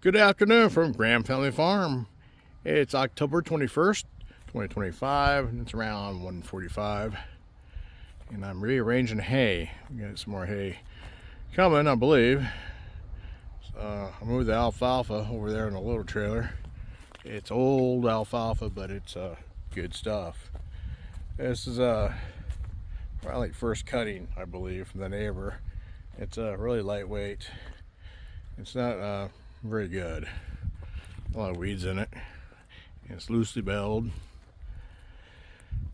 Good afternoon from Graham Family Farm. It's October 21st, 2025, and it's around 1:45. And I'm rearranging hay. We got some more hay coming, I believe. So I moved the alfalfa over there in a little trailer. It's old alfalfa, but it's good stuff. This is probably first cutting, I believe, from the neighbor. It's really lightweight. It's not very good. A lot of weeds in it. It's loosely belled.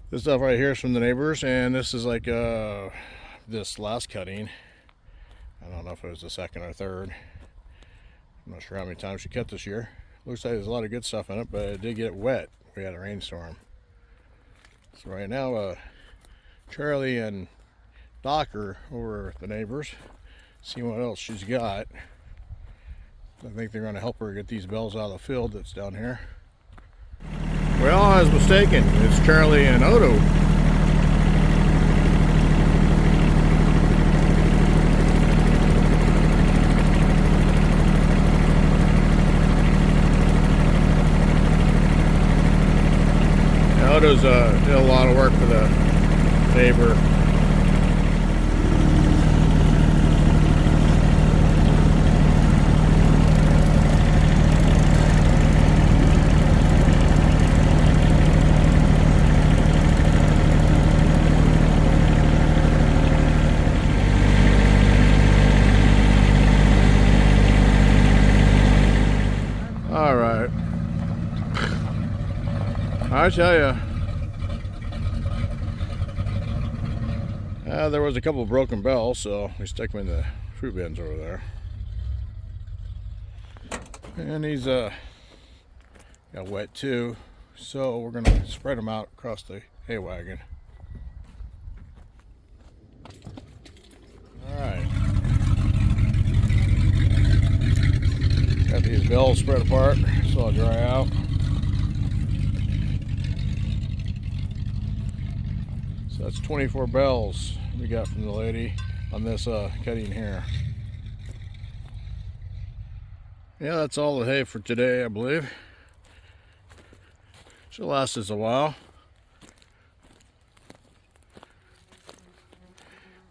This stuff right here is from the neighbors, and this is like this last cutting. I don't know if it was the second or third. I'm not sure how many times she cut this year. Looks like there's a lot of good stuff in it, but it did get wet. We had a rainstorm. So right now, Charlie and Doc are over at the neighbors, seeing what else she's got. I think they're going to help her get these bells out of the field that's down here. Well, I was mistaken. It's Charlie and Odo. Odo's did a lot of work for the neighbor. All right. I tell you, there was a couple of broken bells, so we stuck them in the fruit bins over there. And these got wet too, so we're gonna spread them out across the hay wagon. All right. Got these bells spread apart so I'll dry out. So that's 24 bells we got from the lady on this cutting here. Yeah, that's all the hay for today, I believe. Should last us a while.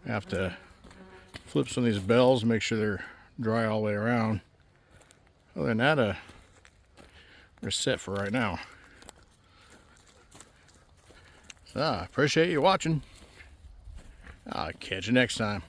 I have to flip some of these bells, make sure they're dry all the way around. Other than that, we're set for right now. So I appreciate you watching. I'll catch you next time.